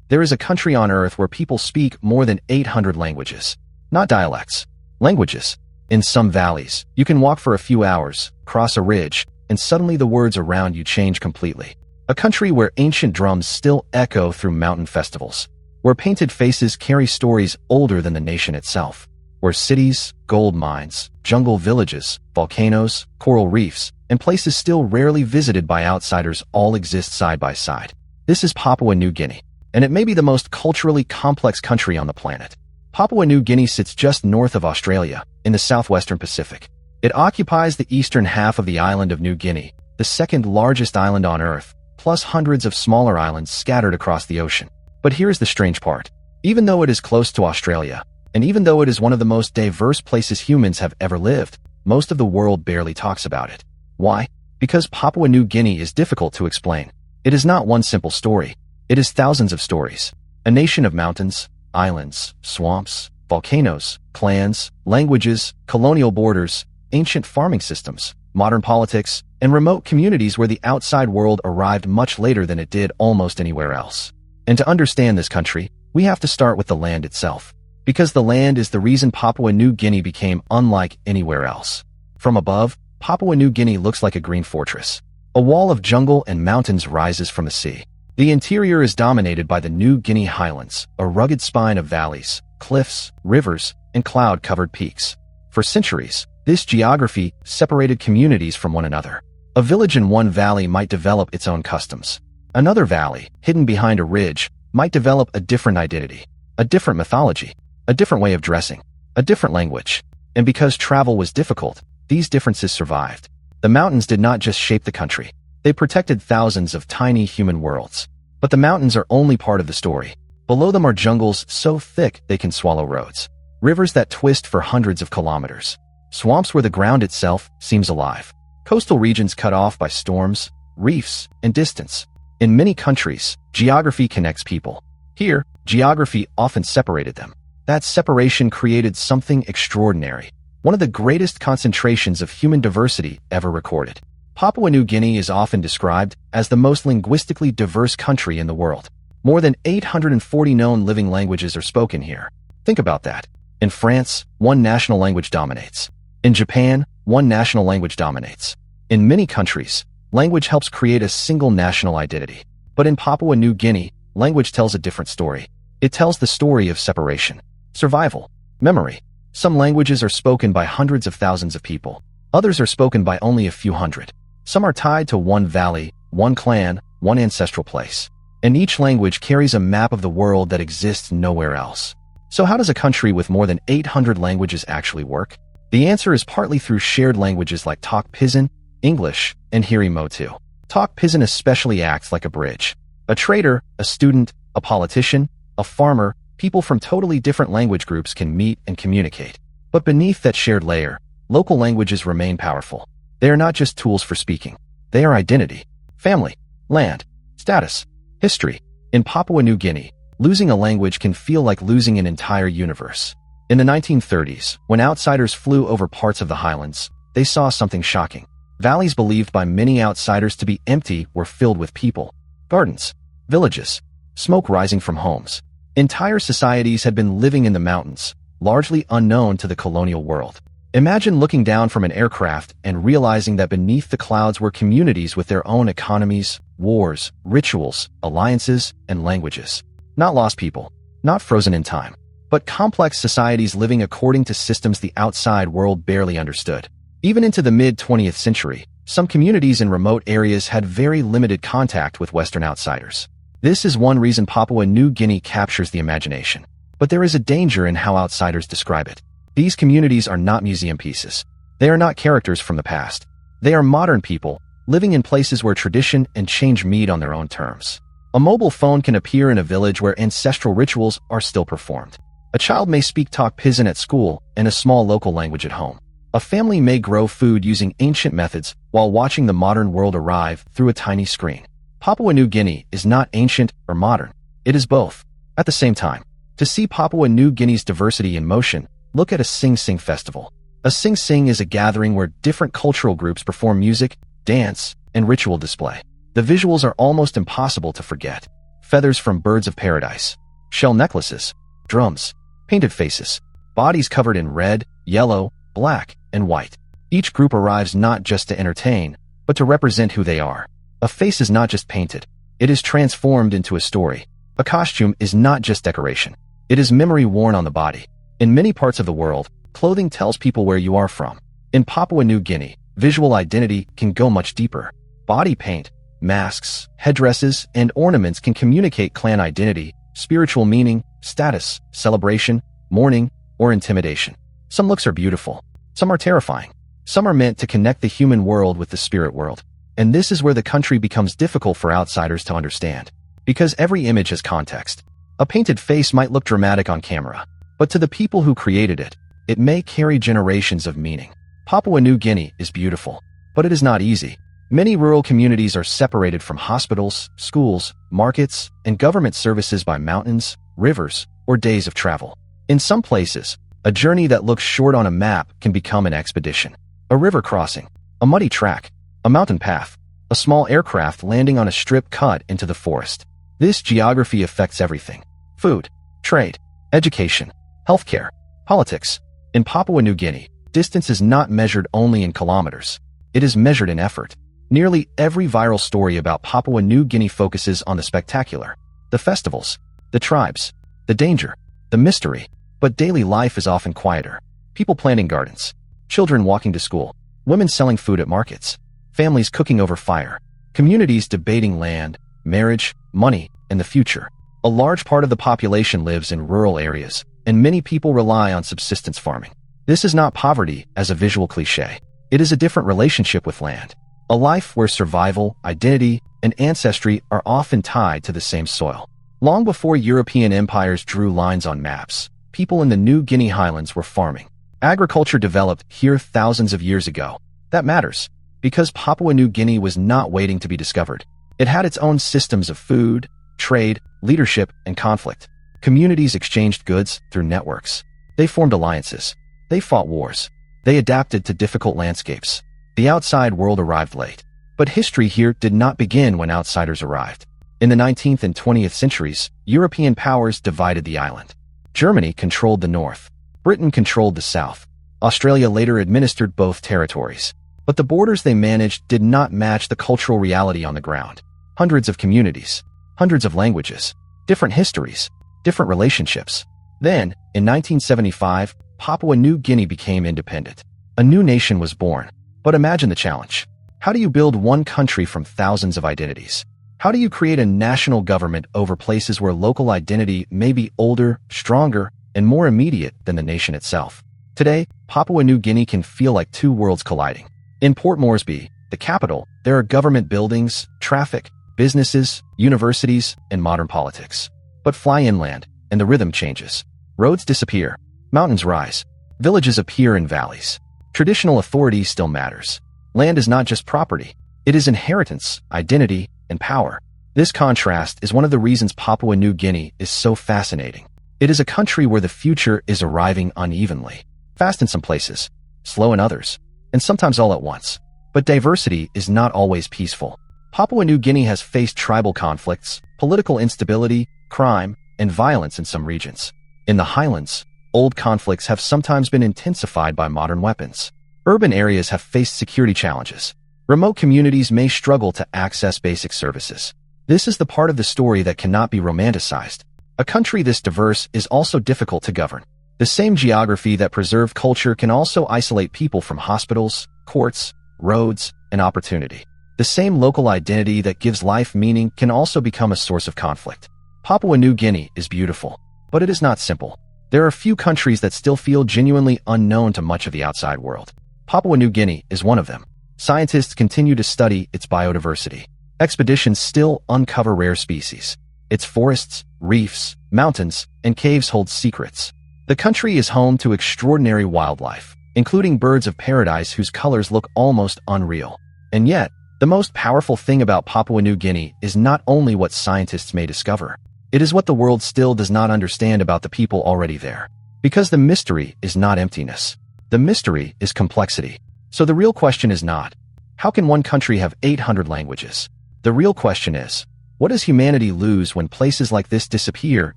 There is a country on Earth where people speak more than 800 languages. Not dialects. Languages. In some valleys, you can walk for a few hours, cross a ridge, and suddenly the words around you change completely. A country where ancient drums still echo through mountain festivals. Where painted faces carry stories older than the nation itself. Where cities, gold mines, jungle villages, volcanoes, coral reefs, and places still rarely visited by outsiders all exist side by side. This is Papua New Guinea, and it may be the most culturally complex country on the planet. Papua New Guinea sits just north of Australia, in the southwestern Pacific. It occupies the eastern half of the island of New Guinea, the second largest island on Earth, plus hundreds of smaller islands scattered across the ocean. But here's the strange part. Even though it is close to Australia, and even though it is one of the most diverse places humans have ever lived, most of the world barely talks about it. Why? Because Papua New Guinea is difficult to explain. It is not one simple story. It is thousands of stories. A nation of mountains, islands, swamps, volcanoes, clans, languages, colonial borders, ancient farming systems, modern politics, and remote communities where the outside world arrived much later than it did almost anywhere else. And to understand this country, we have to start with the land itself. Because the land is the reason Papua New Guinea became unlike anywhere else. From above, Papua New Guinea looks like a green fortress. A wall of jungle and mountains rises from the sea. The interior is dominated by the New Guinea Highlands, a rugged spine of valleys, cliffs, rivers, and cloud-covered peaks. For centuries, this geography separated communities from one another. A village in one valley might develop its own customs. Another valley, hidden behind a ridge, might develop a different identity, a different mythology, a different way of dressing, a different language. And because travel was difficult, these differences survived. The mountains did not just shape the country. They protected thousands of tiny human worlds. But the mountains are only part of the story. Below them are jungles so thick they can swallow roads. Rivers that twist for hundreds of kilometers. Swamps where the ground itself seems alive. Coastal regions cut off by storms, reefs, and distance. In many countries, geography connects people. Here, geography often separated them. That separation created something extraordinary. One of the greatest concentrations of human diversity ever recorded. Papua New Guinea is often described as the most linguistically diverse country in the world. More than 840 known living languages are spoken here. Think about that. In France, one national language dominates. In Japan, one national language dominates. In many countries, language helps create a single national identity. But in Papua New Guinea, language tells a different story. It tells the story of separation, survival, memory. Some languages are spoken by hundreds of thousands of people. Others are spoken by only a few hundred. Some are tied to one valley, one clan, one ancestral place. And each language carries a map of the world that exists nowhere else. So how does a country with more than 800 languages actually work? The answer is partly through shared languages like Tok Pisin, English, and Hiri Motu. Tok Pisin especially acts like a bridge. A trader, a student, a politician, a farmer, people from totally different language groups can meet and communicate. But beneath that shared layer, local languages remain powerful. They are not just tools for speaking. They are identity, family, land, status, history. In Papua New Guinea, losing a language can feel like losing an entire universe. In the 1930s, when outsiders flew over parts of the Highlands, they saw something shocking. Valleys believed by many outsiders to be empty were filled with people, gardens, villages, smoke rising from homes. Entire societies had been living in the mountains, largely unknown to the colonial world. Imagine looking down from an aircraft and realizing that beneath the clouds were communities with their own economies, wars, rituals, alliances, and languages. Not lost people, not frozen in time, but complex societies living according to systems the outside world barely understood. Even into the mid-20th century, some communities in remote areas had very limited contact with Western outsiders. This is one reason Papua New Guinea captures the imagination. But there is a danger in how outsiders describe it. These communities are not museum pieces. They are not characters from the past. They are modern people, living in places where tradition and change meet on their own terms. A mobile phone can appear in a village where ancestral rituals are still performed. A child may speak Tok Pisin at school and a small local language at home. A family may grow food using ancient methods while watching the modern world arrive through a tiny screen. Papua New Guinea is not ancient or modern. It is both. At the same time, to see Papua New Guinea's diversity in motion, look at a Sing Sing festival. A Sing Sing is a gathering where different cultural groups perform music, dance, and ritual display. The visuals are almost impossible to forget. feathers from birds of paradise, shell necklaces, drums, painted faces, bodies covered in red, yellow, black, and white. Each group arrives not just to entertain, but to represent who they are. A face is not just painted, it is transformed into a story. A costume is not just decoration, it is memory worn on the body. In many parts of the world, clothing tells people where you are from. In Papua New Guinea, visual identity can go much deeper. Body paint, masks, headdresses, and ornaments can communicate clan identity, spiritual meaning, status, celebration, mourning, or intimidation. Some looks are beautiful, some are terrifying. Some are meant to connect the human world with the spirit world. And this is where the country becomes difficult for outsiders to understand. Because every image has context. A painted face might look dramatic on camera, but to the people who created it, it may carry generations of meaning. Papua New Guinea is beautiful, but it is not easy. Many rural communities are separated from hospitals, schools, markets, and government services by mountains, rivers, or days of travel. In some places, a journey that looks short on a map can become an expedition. A river crossing, a muddy track, a mountain path, a small aircraft landing on a strip cut into the forest. This geography affects everything: food, trade, education, healthcare, politics. In Papua New Guinea, distance is not measured only in kilometers. It is measured in effort. Nearly every viral story about Papua New Guinea focuses on the spectacular, the festivals, the tribes, the danger, the mystery. But daily life is often quieter. People planting gardens, children walking to school, women selling food at markets, families cooking over fire, communities debating land, marriage, money, and the future. A large part of the population lives in rural areas, and many people rely on subsistence farming. This is not poverty as a visual cliché. It is a different relationship with land. A life where survival, identity, and ancestry are often tied to the same soil. Long before European empires drew lines on maps, people in the New Guinea Highlands were farming. Agriculture developed here thousands of years ago. That matters, because Papua New Guinea was not waiting to be discovered. It had its own systems of food, trade, leadership, and conflict. Communities exchanged goods through networks. They formed alliances. They fought wars. They adapted to difficult landscapes. The outside world arrived late. But history here did not begin when outsiders arrived. In the 19th and 20th centuries, European powers divided the island. Germany controlled the north. Britain controlled the south. Australia later administered both territories. But the borders they managed did not match the cultural reality on the ground. Hundreds of communities, hundreds of languages, different histories, different relationships. Then, in 1975, Papua New Guinea became independent. A new nation was born. But imagine the challenge. How do you build one country from thousands of identities? How do you create a national government over places where local identity may be older, stronger, and more immediate than the nation itself? Today, Papua New Guinea can feel like two worlds colliding. In Port Moresby, the capital, there are government buildings, traffic, businesses, universities, and modern politics. But fly inland, and the rhythm changes. Roads disappear. Mountains rise. Villages appear in valleys. Traditional authority still matters. Land is not just property. It is inheritance, identity, and power. This contrast is one of the reasons Papua New Guinea is so fascinating. It is a country where the future is arriving unevenly. Fast in some places, slow in others, and sometimes all at once. But diversity is not always peaceful. Papua New Guinea has faced tribal conflicts, political instability, crime, and violence in some regions. In the Highlands, old conflicts have sometimes been intensified by modern weapons. Urban areas have faced security challenges. Remote communities may struggle to access basic services. This is the part of the story that cannot be romanticized. A country this diverse is also difficult to govern. The same geography that preserved culture can also isolate people from hospitals, courts, roads, and opportunity. The same local identity that gives life meaning can also become a source of conflict. Papua New Guinea is beautiful, but it is not simple. There are few countries that still feel genuinely unknown to much of the outside world. Papua New Guinea is one of them. Scientists continue to study its biodiversity. Expeditions still uncover rare species. Its forests, reefs, mountains, and caves hold secrets. The country is home to extraordinary wildlife, including birds of paradise whose colors look almost unreal. And yet, the most powerful thing about Papua New Guinea is not only what scientists may discover. It is what the world still does not understand about the people already there. Because the mystery is not emptiness. The mystery is complexity. So the real question is not, how can one country have 800 languages? The real question is, What does humanity lose when places like this disappear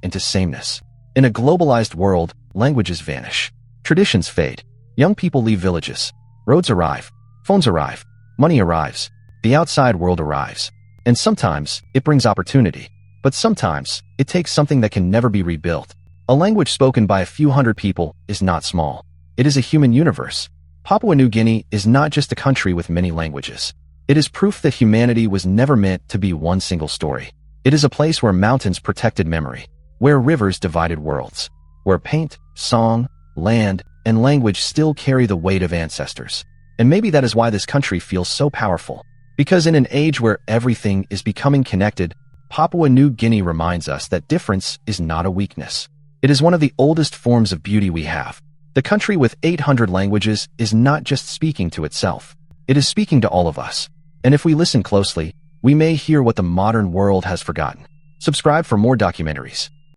into sameness? In a globalized world, languages vanish. Traditions fade. Young people leave villages. Roads arrive. Phones arrive. Money arrives. The outside world arrives. And sometimes, it brings opportunity. But sometimes, it takes something that can never be rebuilt. A language spoken by a few hundred people is not small. It is a human universe. Papua New Guinea is not just a country with many languages. It is proof that humanity was never meant to be one single story. It is a place where mountains protected memory, where rivers divided worlds, where paint, song, land, and language still carry the weight of ancestors. And maybe that is why this country feels so powerful. Because in an age where everything is becoming connected, Papua New Guinea reminds us that difference is not a weakness. It is one of the oldest forms of beauty we have. The country with 800 languages is not just speaking to itself. It is speaking to all of us. And if we listen closely, we may hear what the modern world has forgotten. Subscribe for more documentaries.